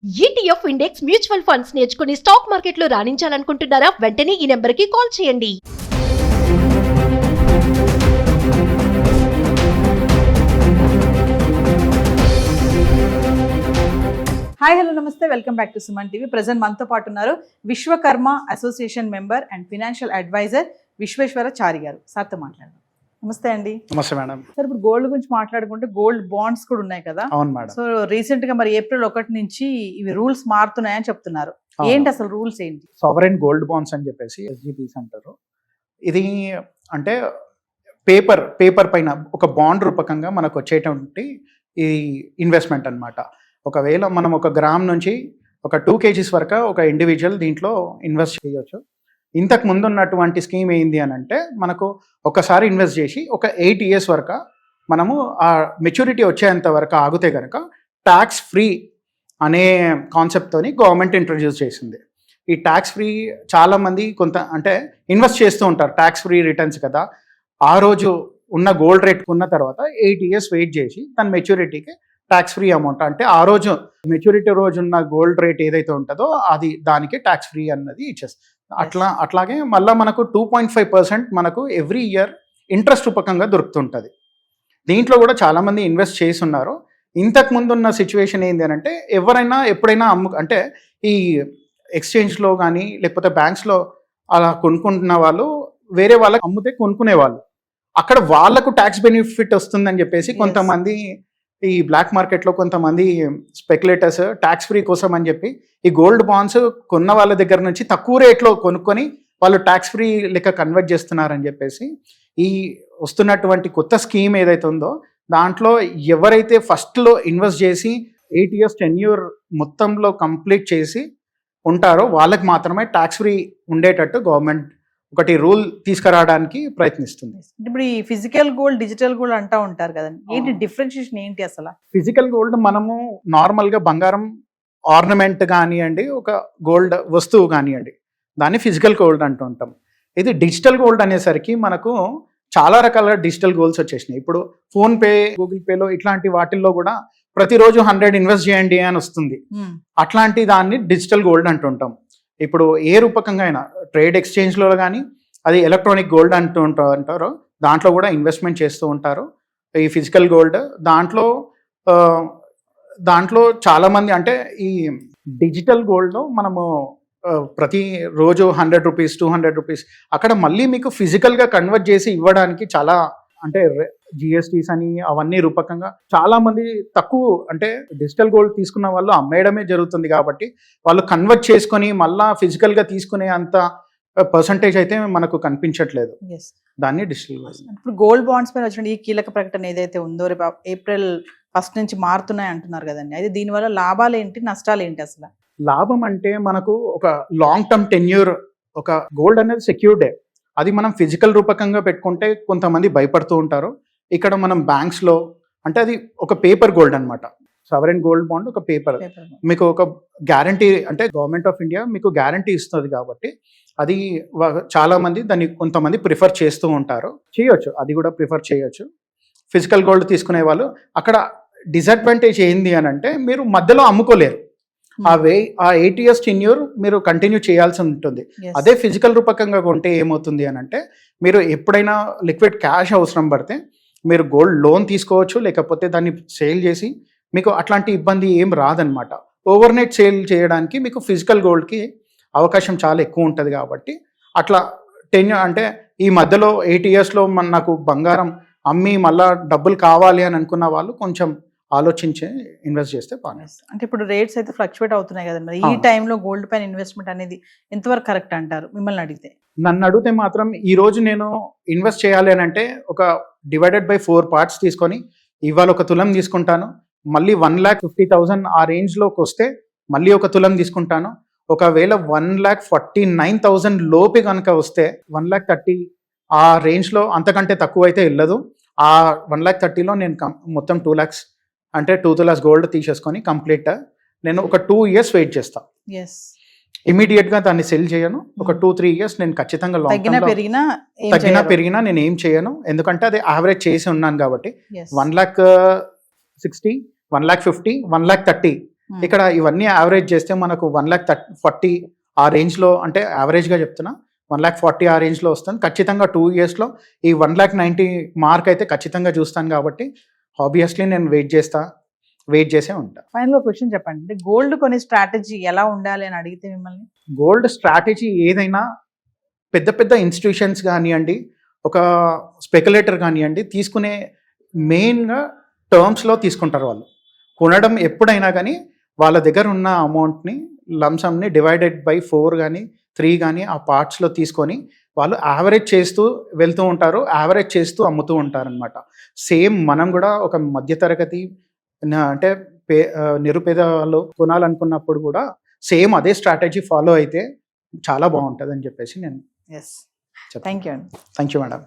ETF index mutual funds నేర్చుకుని stock మార్కెట్లో రాణించాలనుకుంటున్నారా? వెంటనే ఈ నెంబర్కి కాల్ చేయండి. హాయ్ హలో నమస్తే, welcome back to Suman TV. Present మనతో పాటు ఉన్నారు Vishwakarma association member and financial advisor Visweswarachari garu. సార్తో మాట్లాడదాం. నమస్తే అండి. నమస్తే మేడం. సార్, ఇప్పుడు గోల్డ్ గురించి మాట్లాడుకుంటే గోల్డ్ బాండ్స్ కూడా ఉన్నాయి కదా. అవును మేడం. సో రీసెంట్ గా మరి April 1 నుంచి ఇవి రూల్స్ మారుతున్నాయని చెప్తున్నారు. ఏంటి అసలు రూల్స్ ఏంటి? సావరెన్ గోల్డ్ బాండ్స్ అని చెప్పేసి SGBs అంటారు. ఇది అంటే పేపర్ పైన ఒక బాండ్ రూపకంగా మనకు వచ్చేటువంటి ఈ ఇన్వెస్ట్మెంట్ అన్నమాట. ఒకవేళ మనం 1 గ్రామ్ నుంచి ఒక 2 kgs వరకు ఒక ఇండివిజువల్ దీంట్లో ఇన్వెస్ట్ చేయొచ్చు. ఇంతకు ముందు ఉన్నటువంటి స్కీమ్ ఏంది అని అంటే, మనకు ఒకసారి ఇన్వెస్ట్ చేసి ఒక 8 years వరకు మనము ఆ మెచ్యూరిటీ వచ్చేంత వరకు ఆగితే కనుక ట్యాక్స్ ఫ్రీ అనే కాన్సెప్ట్తోని గవర్నమెంట్ ఇంట్రడ్యూస్ చేసింది. ఈ ట్యాక్స్ ఫ్రీ చాలామంది కొంత అంటే ఇన్వెస్ట్ చేస్తూ ఉంటారు, ట్యాక్స్ ఫ్రీ రిటర్న్స్ కదా. ఆ రోజు ఉన్న గోల్డ్ రేట్ ఉన్న తర్వాత 8 years వెయిట్ చేసి తన మెచ్యూరిటీకి ట్యాక్స్ ఫ్రీ అమౌంట్ అంటే ఆ రోజు మెచ్యూరిటీ రోజు ఉన్న గోల్డ్ రేట్ ఏదైతే ఉంటుందో అది దానికి ట్యాక్స్ ఫ్రీ అన్నది ఇచ్చేస్తుంది. అట్లాగే మళ్ళీ మనకు 2.5% మనకు ఎవ్రీ ఇయర్ ఇంట్రెస్ట్ రూపకంగా దొరుకుతుంటుంది. దీంట్లో కూడా చాలామంది ఇన్వెస్ట్ చేసి ఉన్నారు. ఇంతకు ముందు ఉన్న సిచ్యువేషన్ ఏంటి అని అంటే, ఎవరైనా ఎప్పుడైనా అంటే ఈ ఎక్స్చేంజ్లో కానీ లేకపోతే బ్యాంక్స్లో అలా కొనుక్కుంటున్న వాళ్ళు వేరే వాళ్ళకి అమ్మితే కొనుక్కునేవాళ్ళు. అక్కడ వాళ్ళకు ట్యాక్స్ బెనిఫిట్ వస్తుందని చెప్పేసి కొంతమంది ఈ బ్లాక్ మార్కెట్లో కొంతమంది స్పెక్యులేటర్స్ ట్యాక్స్ ఫ్రీ కోసం అని చెప్పి ఈ గోల్డ్ బాండ్స్ కొన్న వాళ్ళ దగ్గర నుంచి తక్కువ రేట్లో కొనుక్కొని వాళ్ళు ట్యాక్స్ ఫ్రీ లెక్క కన్వర్ట్ చేస్తున్నారని చెప్పేసి ఈ వస్తున్నటువంటి కొత్త స్కీమ్ ఏదైతే ఉందో దాంట్లో ఎవరైతే ఫస్ట్లో ఇన్వెస్ట్ చేసి 8 years టెన్యూర్ మొత్తంలో కంప్లీట్ చేసి ఉంటారో వాళ్ళకి మాత్రమే ట్యాక్స్ ఫ్రీ ఉండేటట్టు గవర్నమెంట్ ఒకటి రూల్ తీసుకురావడానికి ప్రయత్నిస్తుంది. ఇప్పుడు ఈ ఫిజికల్ గోల్డ్, డిజిటల్ గోల్డ్ అంటా ఉంటారు కదండి, ఏంటి డిఫరెన్షియేషన్ ఏంటి అసలు? ఫిజికల్ గోల్డ్ మనము నార్మల్గా బంగారం ఆర్నమెంట్ కానివ్వండి, ఒక గోల్డ్ వస్తువు కానివ్వండి, దాన్ని ఫిజికల్ గోల్డ్ అంటూ ఉంటాం. ఇది డిజిటల్ గోల్డ్ అనేసరికి మనకు చాలా రకాల డిజిటల్ గోల్డ్స్ వచ్చేసినాయి. ఇప్పుడు ఫోన్పే, గూగుల్ పేలో ఇట్లాంటి వాటిల్లో కూడా ప్రతిరోజు 100 ఇన్వెస్ట్ చేయండి అని వస్తుంది. అట్లాంటి దాన్ని డిజిటల్ గోల్డ్ అంటుంటాం. ఇప్పుడు ఏ రూపకంగా అయినా ట్రేడ్ ఎక్స్చేంజ్లో కానీ అది ఎలక్ట్రానిక్ గోల్డ్ అంటారో దాంట్లో కూడా ఇన్వెస్ట్మెంట్ చేస్తూ ఉంటారు. ఈ ఫిజికల్ గోల్డ్ దాంట్లో చాలామంది అంటే ఈ డిజిటల్ గోల్డ్లో మనము ప్రతి రోజు 100 రూపీస్ 200 రూపీస్ అక్కడ మళ్ళీ మీకు ఫిజికల్గా కన్వర్ట్ చేసి ఇవ్వడానికి చాలా అంటే GSTs అని అవన్నీ రూపకంగా చాలా మంది తక్కువ అంటే డిజిటల్ గోల్డ్ తీసుకున్న వాళ్ళు అమ్మేయడమే జరుగుతుంది. కాబట్టి వాళ్ళు కన్వర్ట్ చేసుకొని మళ్ళా ఫిజికల్గా తీసుకునే అంత పర్సంటేజ్ అయితే మనకు కనిపించట్లేదు. దాన్ని డిజిటల్ గోల్డ్. ఇప్పుడు గోల్డ్ బాండ్స్ పైన వచ్చిన ఈ కీలక ప్రకటన ఏదైతే ఉందో రేపు April 1 నుంచి మారుతున్నాయి అంటున్నారు కదండి, అయితే దీనివల్ల లాభాలు ఏంటి, నష్టాలు ఏంటి అసలు? లాభం అంటే మనకు ఒక లాంగ్ టర్మ్ టెన్యూర్, ఒక గోల్డ్ అనేది సెక్యూర్డే. అది మనం ఫిజికల్ రూపకంగా పెట్టుకుంటే కొంతమంది భయపడుతూ ఉంటారు. ఇక్కడ మనం బ్యాంక్స్లో అంటే అది ఒక పేపర్ గోల్డ్ అనమాట. సావరెన్ గోల్డ్ బాండ్ ఒక పేపర్, మీకు ఒక గ్యారంటీ అంటే గవర్నమెంట్ ఆఫ్ ఇండియా మీకు గ్యారంటీ ఇస్తుంది. కాబట్టి అది చాలామంది దాన్ని కొంతమంది ప్రిఫర్ చేస్తూ ఉంటారు. చేయొచ్చు, అది కూడా ప్రిఫర్ చేయొచ్చు. ఫిజికల్ గోల్డ్ తీసుకునే వాళ్ళు అక్కడ డిసడ్వాంటేజ్ ఏంది అని అంటే, మీరు మధ్యలో అమ్ముకోలేరు. ఆ 8 years టెన్యూర్ మీరు కంటిన్యూ చేయాల్సి ఉంటుంది. అదే ఫిజికల్ రూపకంగా కొంటే ఏమవుతుంది అని అంటే, మీరు ఎప్పుడైనా లిక్విడ్ క్యాష్ అవసరం పడితే మీరు గోల్డ్ లోన్ తీసుకోవచ్చు, లేకపోతే దాన్ని సేల్ చేసి మీకు అట్లాంటి ఇబ్బంది ఏం రాదనమాట. ఓవర్ నైట్ సేల్ చేయడానికి మీకు ఫిజికల్ గోల్డ్కి అవకాశం చాలా ఎక్కువ ఉంటుంది. కాబట్టి అట్లా అంటే ఈ మధ్యలో 8 yearsలో నాకు బంగారం అమ్మి మళ్ళా డబ్బులు కావాలి అని అనుకున్న వాళ్ళు కొంచెం ఆలోచించి ఇన్వెస్ట్ చేస్తే బాగా. అంటే ఇప్పుడు రేట్స్ అయితే ఫ్లక్చువేట్ అవుతున్నాయి కదండి, మరి ఈ టైంలో గోల్డ్ పైన ఇన్వెస్ట్మెంట్ అనేది ఎంతవరకు కరెక్ట్ అంటారు మిమ్మల్ని అడిగితే? నన్ను అడిగితే మాత్రం ఈ రోజు నేను ఇన్వెస్ట్ చేయాలి అని అంటే ఒక డివైడెడ్ బై 4 parts తీసుకొని ఇవాళ 1 తులం తీసుకుంటాను, మళ్ళీ 1,50,000 ఆ రేంజ్లోకి వస్తే మళ్ళీ 1 తులం తీసుకుంటాను. ఒకవేళ 1,49,000 లోపే కనుక వస్తే 1,30,000 ఆ రేంజ్లో అంతకంటే తక్కువ అయితే వెళ్ళదు. ఆ 1,30,000లో నేను మొత్తం 2 lakhs అంటే 2 తులాస్ గోల్డ్ తీసేసుకొని కంప్లీట్ నేను ఒక 2 years వెయిట్ చేస్తాను. ఇమీడియట్గా దాన్ని సెల్ చేయను. ఒక 2-3 years నేను ఖచ్చితంగా తగ్గినా పెరిగినా నేను ఏం చేయను. ఎందుకంటే అది యావరేజ్ చేసి ఉన్నాను కాబట్టి 1,60,000, 1,50,000, 1,30,000 ఇక్కడ ఇవన్నీ యావరేజ్ చేస్తే మనకు 1,40,000 ఆ రేంజ్లో, అంటే యావరేజ్గా చెప్తున్నా 1,40,000 ఆ రేంజ్లో వస్తుంది. ఖచ్చితంగా 2 yearsలో ఈ 1,90,000 మార్క్ అయితే ఖచ్చితంగా చూస్తాను కాబట్టి ఆబ్వియస్లీ నేను వెయిట్ చేసే ఉంటా. ఫైనల్ క్వశ్చన్ చెప్పండి, అంటే గోల్డ్ కొనే స్ట్రాటజీ ఎలా ఉండాలి అని అడిగితే మిమ్మల్ని? గోల్డ్ స్ట్రాటజీ ఏదైనా పెద్ద పెద్ద ఇన్స్టిట్యూషన్స్ కానివ్వండి, ఒక స్పెక్యులేటర్ కానివ్వండి, తీసుకునే మెయిన్గా టర్మ్స్లో తీసుకుంటారు వాళ్ళు. కొనడం ఎప్పుడైనా కానీ వాళ్ళ దగ్గర ఉన్న అమౌంట్ని లంసమ్ని డివైడెడ్ బై 4 కానీ 3 కానీ ఆ పార్ట్స్లో తీసుకొని వాళ్ళు యావరేజ్ చేస్తూ వెళ్తూ ఉంటారు, యావరేజ్ చేస్తూ అమ్ముతూ ఉంటారు అనమాట. సేమ్ మనం కూడా ఒక మధ్యతరగతి అంటే నిరుపేద వాళ్ళు కొనాలనుకున్నప్పుడు కూడా సేమ్ అదే స్ట్రాటజీ ఫాలో అయితే చాలా బాగుంటుంది అని చెప్పేసి నేను ఎస్, థ్యాంక్ యూ అండి. Thank you madam.